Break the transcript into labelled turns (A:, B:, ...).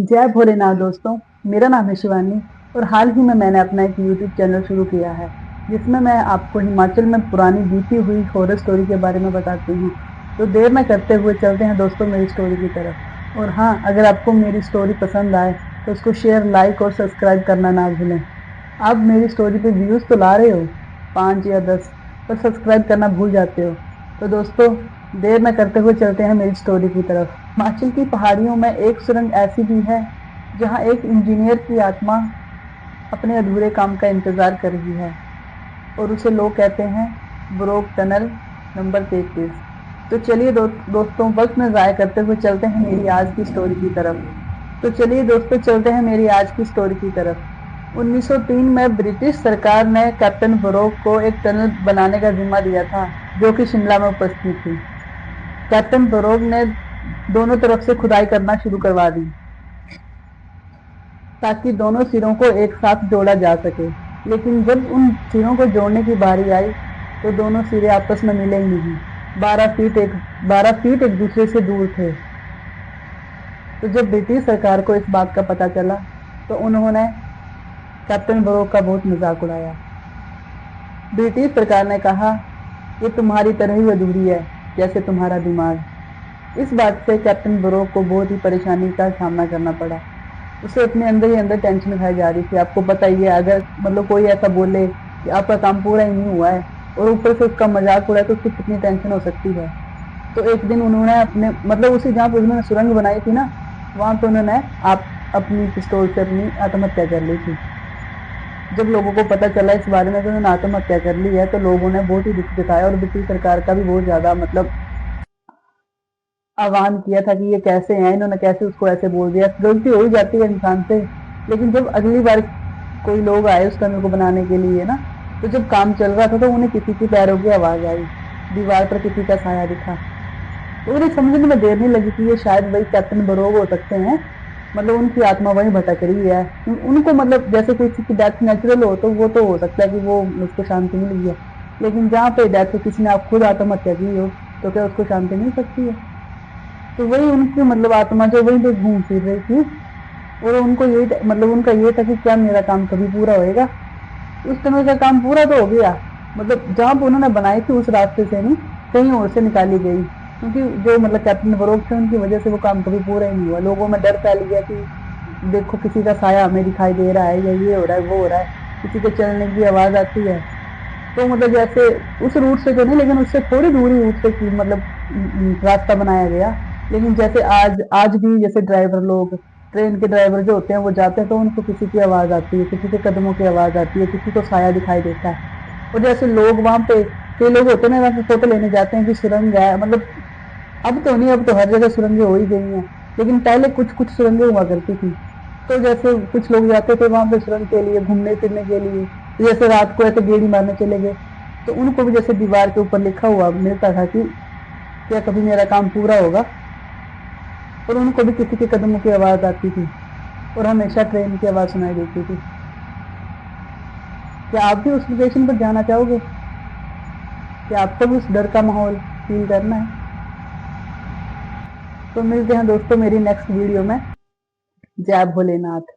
A: जय भोलेनाथ दोस्तों। मेरा नाम है शिवानी और हाल ही में मैंने अपना एक यूट्यूब चैनल शुरू किया है जिसमें मैं आपको हिमाचल में पुरानी बीती हुई हॉरर स्टोरी के बारे में बताती हूँ। तो देर न करते हुए चलते हैं दोस्तों मेरी स्टोरी की तरफ। और हाँ, अगर आपको मेरी स्टोरी पसंद आए तो उसको शेयर, लाइक और सब्सक्राइब करना ना भूलें। आप मेरी स्टोरी पे व्यूज़ तो ला रहे हो 5 या 10, पर सब्सक्राइब करना भूल जाते हो। तो दोस्तों देर न करते हुए चलते हैं मेरी स्टोरी की तरफ। हिमाचल की पहाड़ियों में एक सुरंग ऐसी भी है जहां एक इंजीनियर की आत्मा अपने अधूरे काम का इंतजार कर रही है और उसे लोग कहते हैं ब्रोक टनल नंबर 33। तो चलिए दोस्तों वक्त न ज़ाया करते हुए चलते हैं मेरी आज की स्टोरी की तरफ। तो चलिए दोस्तों चलते हैं मेरी आज की स्टोरी की तरफ। 1903 में ब्रिटिश सरकार ने कैप्टन ब्रोक को एक टनल बनाने का जिम्मा दिया था जो कि शिमला में उपस्थित थी। कैप्टन ब्रोक ने दोनों तरफ से खुदाई करना शुरू करवा दी ताकि दोनों सिरों को एक साथ जोड़ा जा सके। लेकिन जब उन सिरों को जोड़ने की बारी आई तो दोनों सिरे आपस में मिले ही नहीं। 12 फीट एक दूसरे से दूर थे। तो जब ब्रिटिश सरकार को इस बात का पता चला तो उन्होंने कैप्टन ब्रोक का बहुत मजाक उड़ाया। ब्रिटिश सरकार ने कहा, ये तुम्हारी तरह ही अधूरी है जैसे तुम्हारा दिमाग। इस बात से कैप्टन ब्रोक को बहुत ही परेशानी का सामना करना पड़ा। उसे अपने अंदर ही अंदर टेंशन खाई जा रही थी। आपको पता ही है, अगर मतलब कोई ऐसा बोले कि आपका काम पूरा ही नहीं हुआ है और ऊपर से उसका मजाक उड़ाए तो उसको कितनी टेंशन हो सकती है। तो एक दिन उन्होंने अपने मतलब उसी जहाँ पे उन्होंने सुरंग बनाई थी ना, वहां पे उन्होंने आप अपनी पिस्तौल से अपनी आत्महत्या कर ली थी। जब लोगों को पता चला इस बारे में कि उन्होंने आत्महत्या कर ली है तो लोगों ने बहुत ही दुख जताया और ब्रिटिश सरकार का भी बहुत ज्यादा मतलब आह्वान किया था कि ये कैसे हैं, इन्होंने कैसे उसको ऐसे बोल दिया। गलती हो ही जाती है इंसान से। लेकिन जब अगली बार कोई लोग आए उस टनल को बनाने के लिए ना, तो जब काम चल रहा था तो उन्हें किसी की पैरों की आवाज आई, दीवार पर किसी का साया दिखा। तो उन्हें समझने में देर नहीं लगी कि ये शायद वही कैप्टन बरोग हो सकते हैं। मतलब उनकी आत्मा वहीं भटक रही है। उनको मतलब जैसे किसी की डेथ नेचुरल हो तो वो तो हो सकता है कि वो उसको शांति मिल गई है। लेकिन जहाँ पे डेथ किसी ने आप खुद आत्महत्या की हो तो क्या उसको शांति मिल सकती है? तो वही उनकी मतलब आत्मा जो वहीं पे घूम फिर रही थी और उनको यही मतलब उनका ये था कि क्या मेरा काम कभी पूरा होएगा। उस समय का काम पूरा तो हो गया। मतलब जहाँ पे उन्होंने बनाई थी उस रास्ते से नहीं, कहीं और से निकाली गई, क्योंकि जो मतलब कैप्टन फरोग थे उनकी वजह से वो काम कभी पूरा ही नहीं हुआ। लोगों में डर फैल गया कि देखो किसी का साया हमें दिखाई दे रहा है या ये हो रहा है वो हो रहा है, किसी के चलने की आवाज आती है। तो मतलब जैसे उस रूट से तो नहीं, लेकिन उससे थोड़ी दूरी रूट से की मतलब रास्ता बनाया गया। लेकिन जैसे आज आज भी जैसे ड्राइवर लोग, ट्रेन के ड्राइवर जो होते हैं वो जाते हैं तो उनको किसी की आवाज आती है, किसी के कदमों की आवाज आती है, किसी को साया दिखाई देता है। और जैसे लोग वहां पे कई लोग होते हैं ना, वहां पे फोटो लेने जाते हैं कि सुरंग है। मतलब अब तो नहीं, अब तो हर जगह सुरंगें हो ही गई हैं। लेकिन पहले कुछ कुछ सुरंगें हुआ करती थी। तो जैसे कुछ लोग जाते थे वहां पे सुरंग के लिए, घूमने फिरने के लिए। तो जैसे रात को ऐसे गेड़ी मारने चले गए तो उनको भी जैसे दीवार के ऊपर लिखा हुआ मिलता था कि क्या कभी मेरा काम पूरा होगा। और उनको भी किसी के कदमों की आवाज आती थी और हमेशा ट्रेन की आवाज सुनाई देती थी। क्या आप भी उस लोकेशन पर जाना चाहोगे? क्या आपको भी उस डर का माहौल फील करना है? तो मिलते हैं दोस्तों मेरी नेक्स्ट वीडियो में। जय भोलेनाथ।